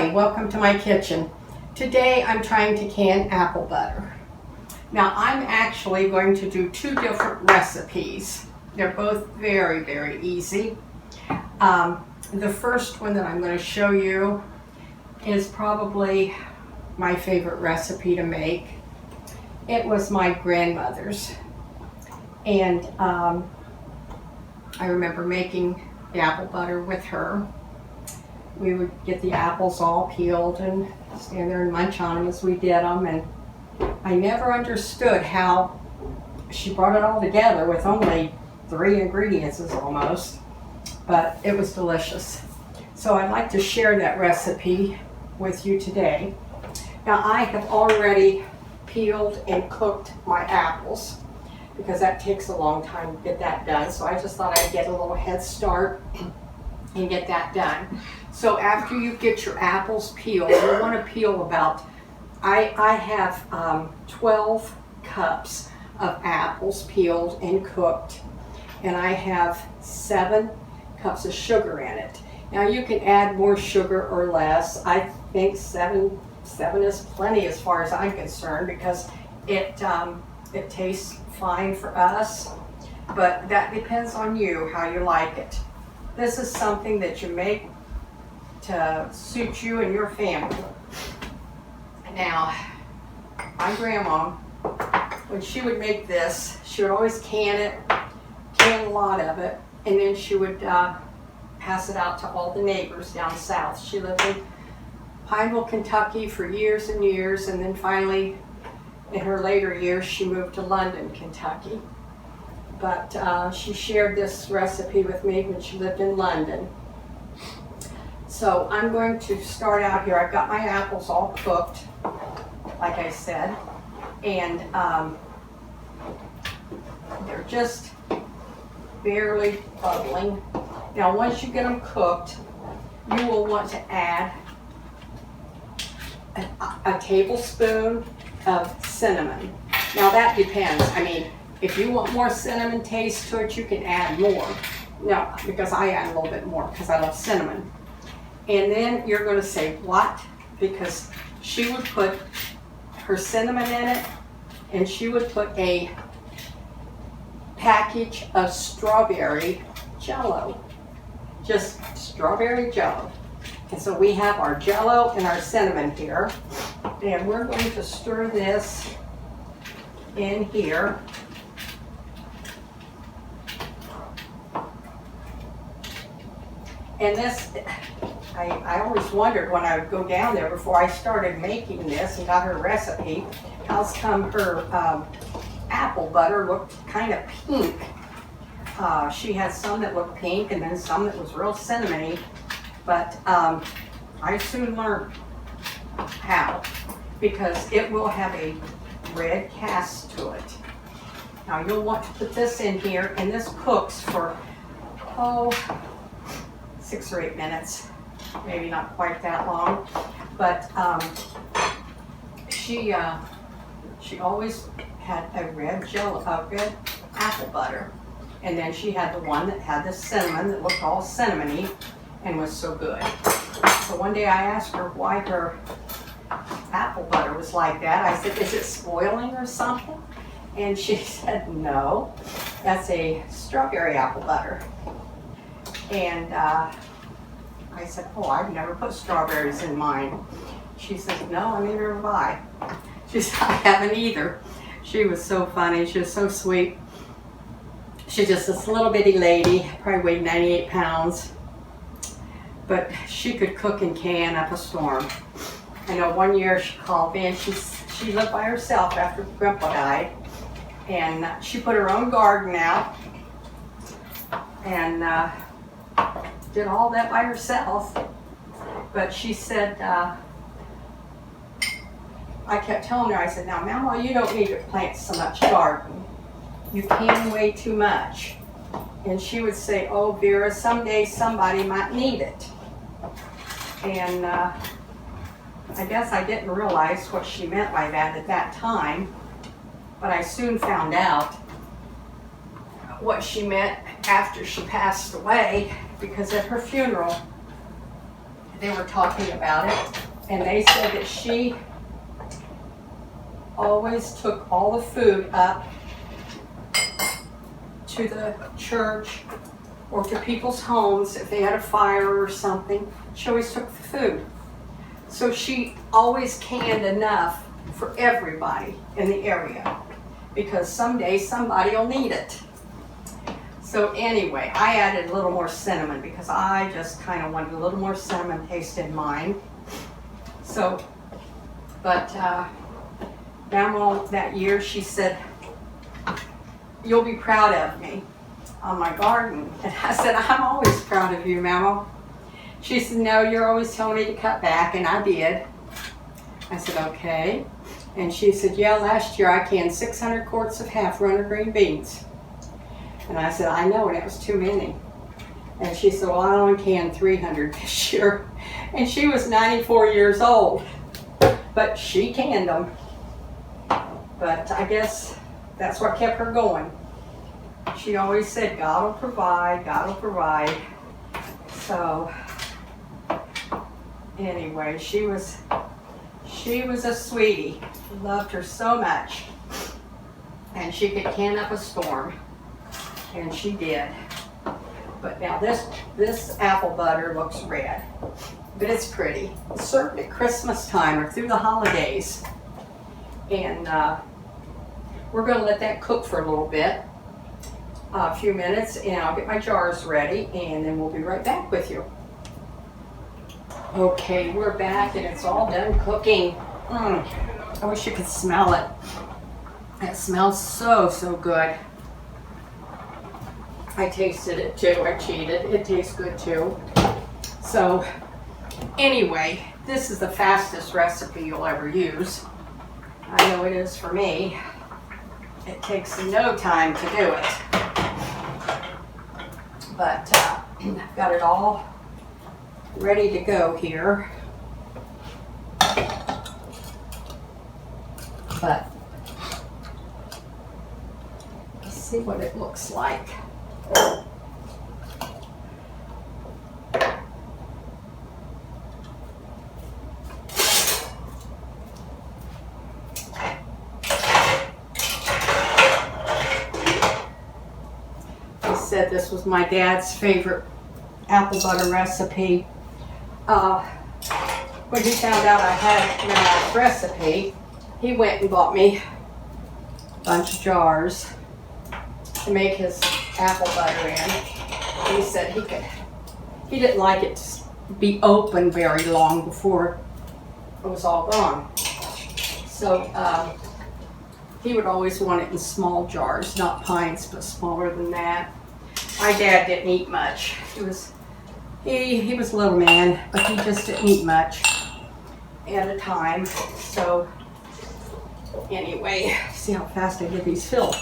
Hi, welcome to my kitchen. Today I'm trying to can apple butter. Now I'm actually going to do two different recipes. They're both very, very easy. The first one that I'm going to show you is probably my favorite recipe to make. It was my grandmother's, and I remember making the apple butter with her. We would get the apples all peeled and stand there and munch on them as we did them, and I never understood how she brought it all together with only 3 ingredients almost, but it was delicious. So I'd like to share that recipe with you today. Now I have already peeled and cooked my apples because that takes a long time to get that done, so I just thought I'd get a little head start and get that done. So after you get your apples peeled, you want to peel about, I have 12 cups of apples peeled and cooked, and I have 7 cups of sugar in it. Now you can add more sugar or less. I think 7 is plenty as far as I'm concerned, because it tastes fine for us, but that depends on you, how you like it. This is something that you make to suit you and your family. Now, my grandma, when she would make this, she would always can a lot of it, and then she would pass it out to all the neighbors down south. She lived in Pineville, Kentucky for years and years, and then finally, in her later years, she moved to London, Kentucky. But she shared this recipe with me when she lived in London. So I'm going to start out here. I've got my apples all cooked, like I said, and they're just barely bubbling. Now once you get them cooked, you will want to add a tablespoon of cinnamon. Now that depends. I mean, if you want more cinnamon taste to it, you can add more. No, because I add a little bit more because I love cinnamon. And then you're going to say what? Because she would put her cinnamon in it, and she would put a package of strawberry jello. Just strawberry jello. And so we have our jello and our cinnamon here, and we're going to stir this in here. And this, I always wondered when I would go down there before I started making this and got her recipe, how come her apple butter looked kind of pink. She had some that looked pink and then some that was real cinnamony, but I soon learned how, because it will have a red cast to it. Now you'll want to put this in here, and this cooks for 6 or 8 minutes, maybe not quite that long, but she always had a red apple butter, and then she had the one that had the cinnamon that looked all cinnamony and was so good. So one day I asked her why her apple butter was like that. I said, is it spoiling or something? And she said, no, that's a strawberry apple butter. And I said, oh, I've never put strawberries in mine. She said, no, neither have I. She said, I haven't either. She was so funny. She was so sweet. She's just this little bitty lady, probably weighed 98 pounds. But she could cook and can up a storm. I know one year she called me, and she lived by herself after Grandpa died. And she put her own garden out and did all that by herself. But she said, I kept telling her, I said, now Mama, you don't need to plant so much garden. You can way too much. And she would say, oh Vera, someday somebody might need it. And I guess I didn't realize what she meant by that at that time, but I soon found out what she meant after she passed away, because at her funeral they were talking about it, and they said that she always took all the food up to the church or to people's homes if they had a fire or something. She always took the food. So she always canned enough for everybody in the area because someday somebody will need it. So anyway, I added a little more cinnamon because I just kind of wanted a little more cinnamon taste in mine. So, but Mama that year, she said, "You'll be proud of me on my garden." And I said, "I'm always proud of you, Mama." She said, "No, you're always telling me to cut back," and I did. I said, "Okay." And she said, "Yeah, last year I canned 600 quarts of half runner green beans." And I said, "I know, and it was too many." And she said, "Well, I only canned 300 this year." And she was 94 years old, but she canned them. But I guess that's what kept her going. She always said, "God will provide, God will provide." So anyway, she was a sweetie. Loved her so much. And she could can up a storm. And she did. But now this apple butter looks red. But it's pretty. It's served at Christmas time or through the holidays. And we're going to let that cook for a little bit. A few minutes, and I'll get my jars ready, and then we'll be right back with you. Okay, we're back, and it's all done cooking. I wish you could smell it. It smells so, so good. I tasted it too. I cheated. It tastes good too. So, anyway, this is the fastest recipe you'll ever use. I know it is for me. It takes no time to do it. But I've got it all ready to go here. But let's see what it looks like. Said this was my dad's favorite apple butter recipe. When he found out I had my recipe, he went and bought me a bunch of jars to make his apple butter in. And he said he didn't like it to be open very long before it was all gone. So he would always want it in small jars, not pints, but smaller than that. My dad didn't eat much. He was a little man, but he just didn't eat much at a time. So anyway, see how fast I get these filled.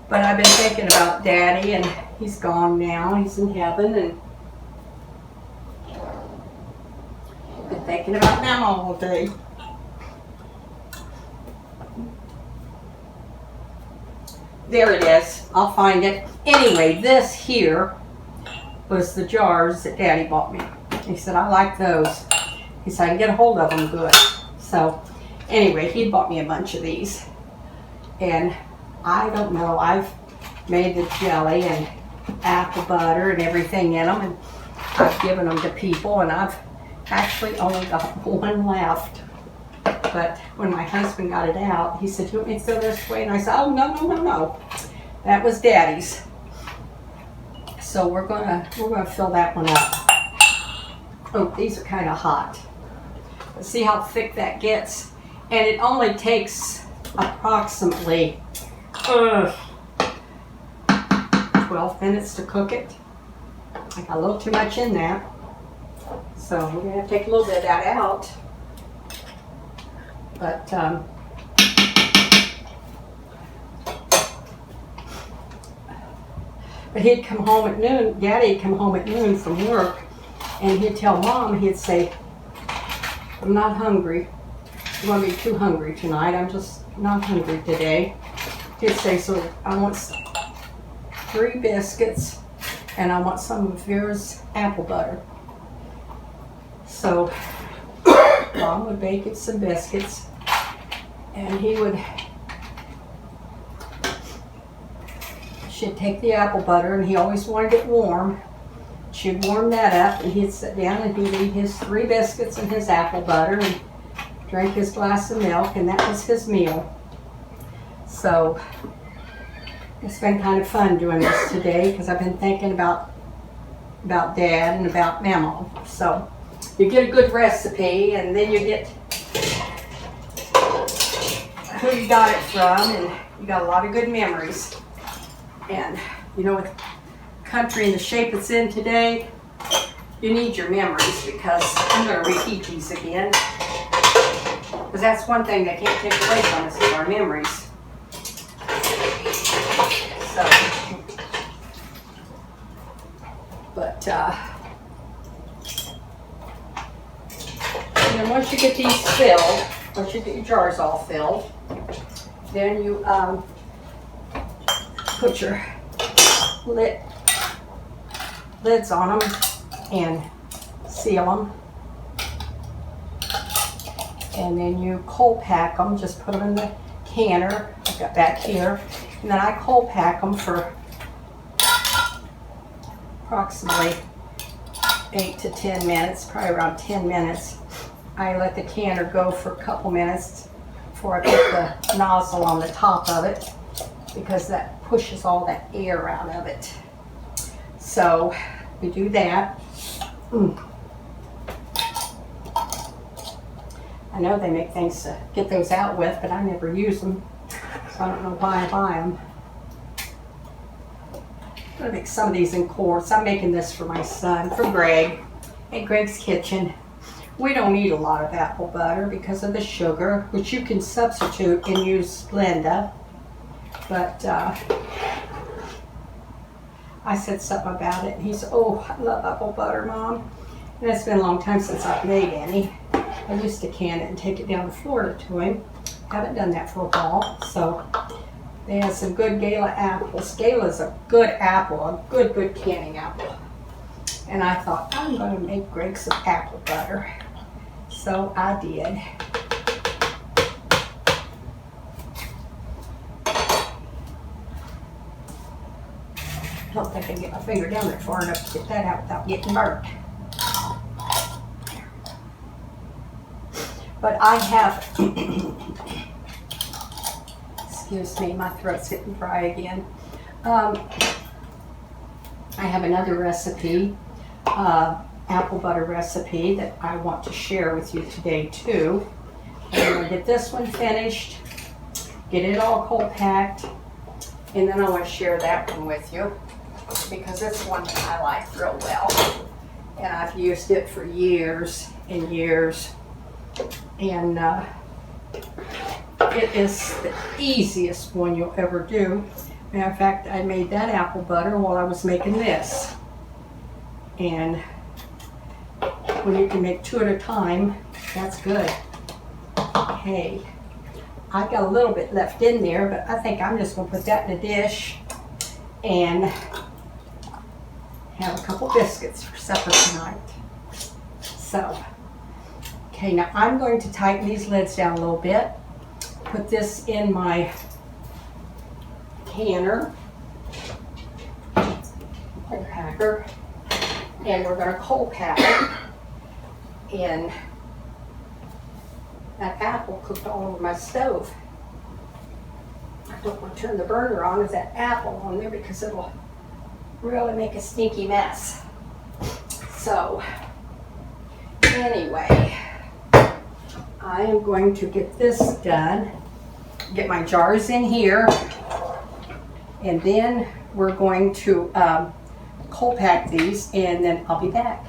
But I've been thinking about Daddy, and he's gone now. He's in heaven, and been thinking about them all day. There it is. I'll find it. Anyway, this here was the jars that Daddy bought me. He said, "I like those." He said, "I can get a hold of them good." So anyway, he bought me a bunch of these. And I don't know, I've made the jelly and apple butter and everything in them, and I've given them to people, and I've actually only got one left. But when my husband got it out, he said, "You want me to throw this away?" And I said, "Oh, no. That was Daddy's." So we're gonna fill that one up. Oh, these are kind of hot. Let's see how thick that gets. And it only takes approximately 12 minutes to cook it. I got a little too much in that. So we're gonna have to take a little bit of that out. But he'd come home at noon, Daddy'd come home at noon from work, and he'd tell Mom, he'd say, "I'm not hungry. I'm going to be too hungry tonight. I'm just not hungry today." He'd say, "So I want 3 biscuits, and I want some of Vera's apple butter." So Mom would bake him some biscuits, and she'd take the apple butter, and he always wanted it warm. She'd warm that up, and he'd sit down and he'd eat his 3 biscuits and his apple butter and drink his glass of milk, and that was his meal. So it's been kind of fun doing this today because I've been thinking about Dad and about Mama. So you get a good recipe, and then you get who you got it from, and you got a lot of good memories. And you know, with country in the shape it's in today, you need your memories, because I'm going to repeat these again, because that's one thing they can't take away from us is our memories. So, but and then once you get these filled, once you get your jars all filled, then you put your lids on them and seal them, and then you cold pack them. Just put them in the canner I've got back here, and then I cold pack them for approximately 8 to 10 minutes, probably around 10 minutes. I let the canner go for a couple minutes before I put the nozzle on the top of it, because that pushes all that air out of it. So we do that. I know they make things to get those out with, but I never use them, so I don't know why I buy them. I'm going to make some of these in quarts. I'm making this for my son, for Greg, at Greg's Kitchen. We don't need a lot of apple butter because of the sugar, which you can substitute and use Splenda. But I said something about it, and he said, "Oh, I love apple butter, Mom." And it's been a long time since I've made any. I used to can it and take it down to Florida to him. Haven't done that for a while. So they have some good Gala apples. Gala's a good apple, a good canning apple. And I thought, I'm going to make Greg some apple butter. So I did. I don't think I can get my finger down there far enough to get that out without getting burnt. But I have, excuse me, my throat's getting dry again. I have another recipe, apple butter recipe, that I want to share with you today too. I'm going to get this one finished, get it all cold packed, and then I want to share that one with you, because it's one that I like real well. And I've used it for years and years. And it is the easiest one you'll ever do. Matter of fact, I made that apple butter while I was making this. And when you can make 2 at a time, that's good. Okay, I got a little bit left in there, but I think I'm just going to put that in a dish and have a couple biscuits for supper tonight. So, okay, now I'm going to tighten these lids down a little bit. Put this in my canner, my packer, and we're going to cold pack it. And that apple cooked all over my stove. I don't want to turn the burner on with that apple on there because it'll really make a stinky mess. So, anyway, I am going to get this done, get my jars in here, and then we're going to cold pack these, and then I'll be back.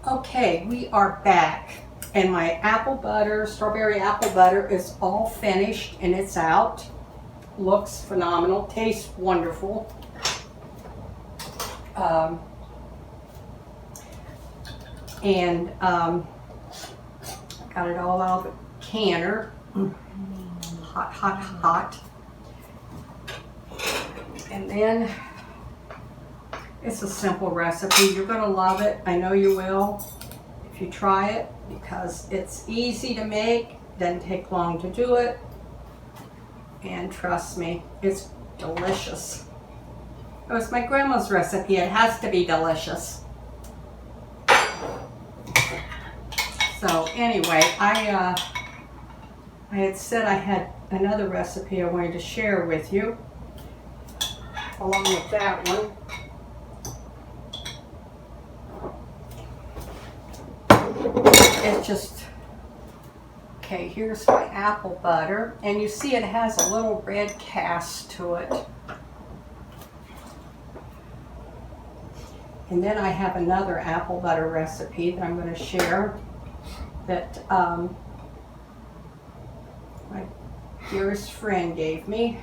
Okay, we are back, and my apple butter, strawberry apple butter, is all finished and it's out. Looks phenomenal, tastes wonderful. Got it all out of the canner. Hot, hot, hot. And then it's a simple recipe. You're gonna love it. I know you will. if you try it, because it's easy to make, doesn't take long to do it, and trust me, it's delicious. It was my grandma's recipe. It has to be delicious. So anyway, I had said I had another recipe I wanted to share with you along with that one. It's just, okay, here's my apple butter, and you see it has a little red cast to it. And then I have another apple butter recipe that I'm going to share that my dearest friend gave me.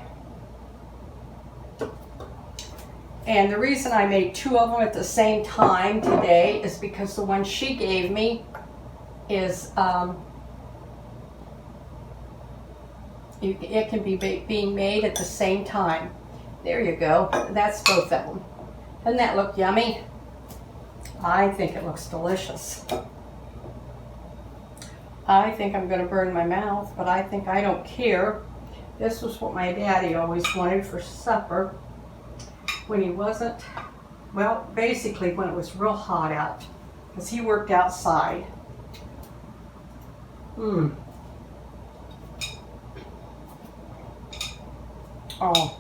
And the reason I made two of them at the same time today is because the one she gave me is, it can be being made at the same time. There you go. That's both of them. Doesn't that look yummy? I think it looks delicious. I think I'm going to burn my mouth, but I think I don't care. This was what my daddy always wanted for supper when he wasn't, well, basically when it was real hot out, because he worked outside. Oh.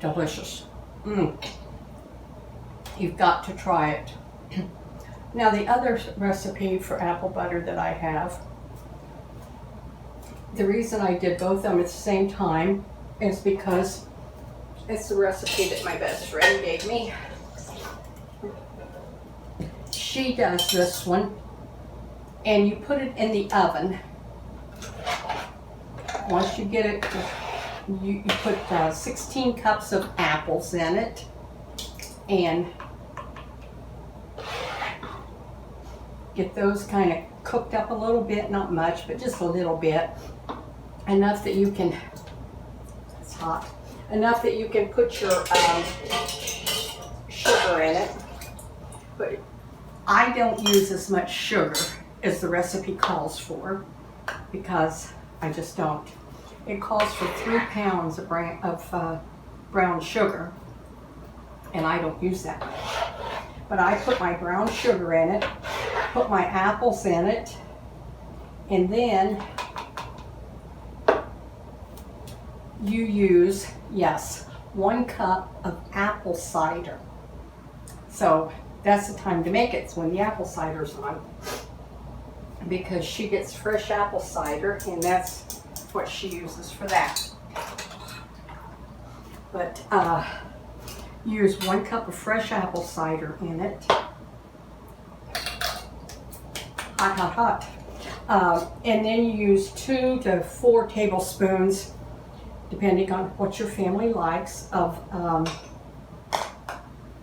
Delicious. You've got to try it. Now the other recipe for apple butter that I have, the reason I did both of them at the same time is because it's the recipe that my best friend gave me. She does this one, and you put it in the oven. Once you get it, you put 16 cups of apples in it, and get those kind of cooked up a little bit, not much, but just a little bit, enough that you can, it's hot, enough that you can put your sugar in it. But I don't use as much sugar as the recipe calls for, because I just don't. It calls for 3 pounds of brown sugar, and I don't use that much. But I put my brown sugar in it, put my apples in it, and then you use, yes, 1 cup of apple cider. So that's the time to make it, it's when the apple cider's on, because she gets fresh apple cider, and that's what she uses for that. But use 1 cup of fresh apple cider in it. Hot, hot, hot. And then you use 2 to 4 tablespoons, depending on what your family likes, of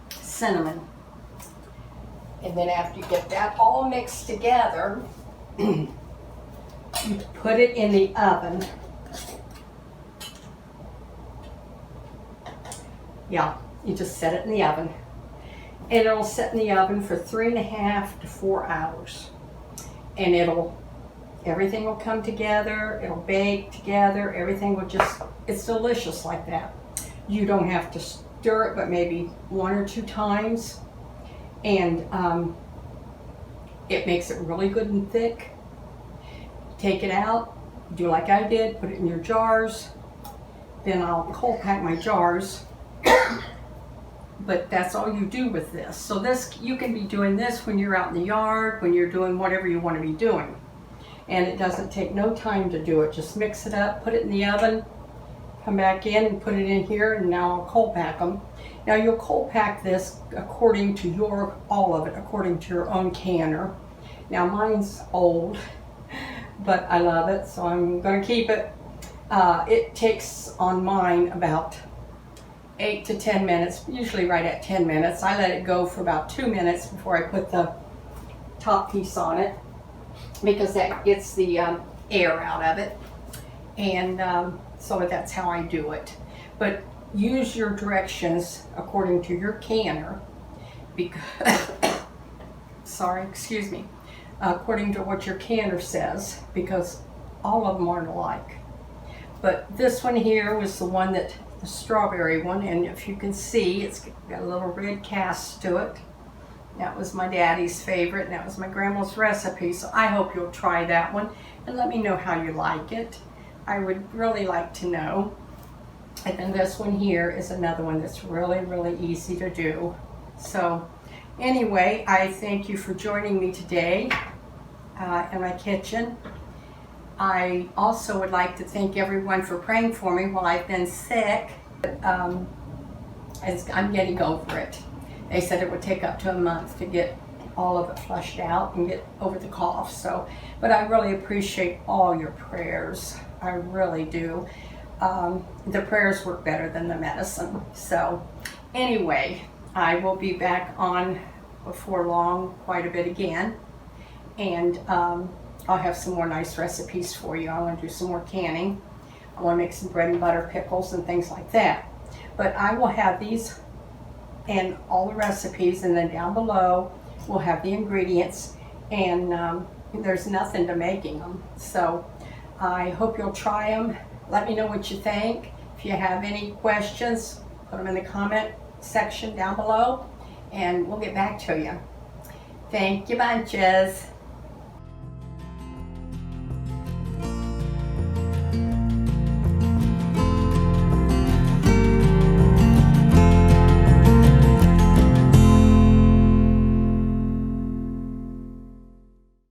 cinnamon. And then after you get that all mixed together, you put it in the oven. Yeah, you just set it in the oven. And it'll sit in the oven for 3.5 to 4 hours. And everything will come together, it'll bake together, everything will just, it's delicious like that. You don't have to stir it, but maybe 1 or 2 times. And it makes it really good and thick. Take it out, do like I did, put it in your jars. Then I'll cold pack my jars. But that's all you do with this. So this, you can be doing this when you're out in the yard, when you're doing whatever you want to be doing. And it doesn't take no time to do it. Just mix it up, put it in the oven, come back in and put it in here, and now I'll cold pack them. Now you'll cold pack this according to all of it, according to your own canner. Now mine's old, but I love it, so I'm going to keep it. It takes on mine about 8 to 10 minutes, usually right at 10 minutes. I let it go for about 2 minutes before I put the top piece on it, because that gets the air out of it. And so that's how I do it. But use your directions according to your canner because, sorry, excuse me, according to what your canner says, because all of them aren't alike. But this one here was the one that, the strawberry one, and if you can see, it's got a little red cast to it. That was my daddy's favorite, and that was my grandma's recipe, so I hope you'll try that one and let me know how you like it. I would really like to know. And then this one here is another one that's really, really easy to do. So anyway, I thank you for joining me today in my kitchen. I also would like to thank everyone for praying for me while I've been sick. As I'm getting over it. They said it would take up to a month to get all of it flushed out and get over the cough. So, but I really appreciate all your prayers. I really do. The prayers work better than the medicine. So anyway, I will be back on before long quite a bit again. And I'll have some more nice recipes for you. I want to do some more canning. I want to make some bread and butter pickles and things like that. But I will have these and all the recipes, and then down below we'll have the ingredients, and there's nothing to making them. So I hope you'll try them. Let me know what you think. If you have any questions, put them in the comment section down below and we'll get back to you. Thank you bunches.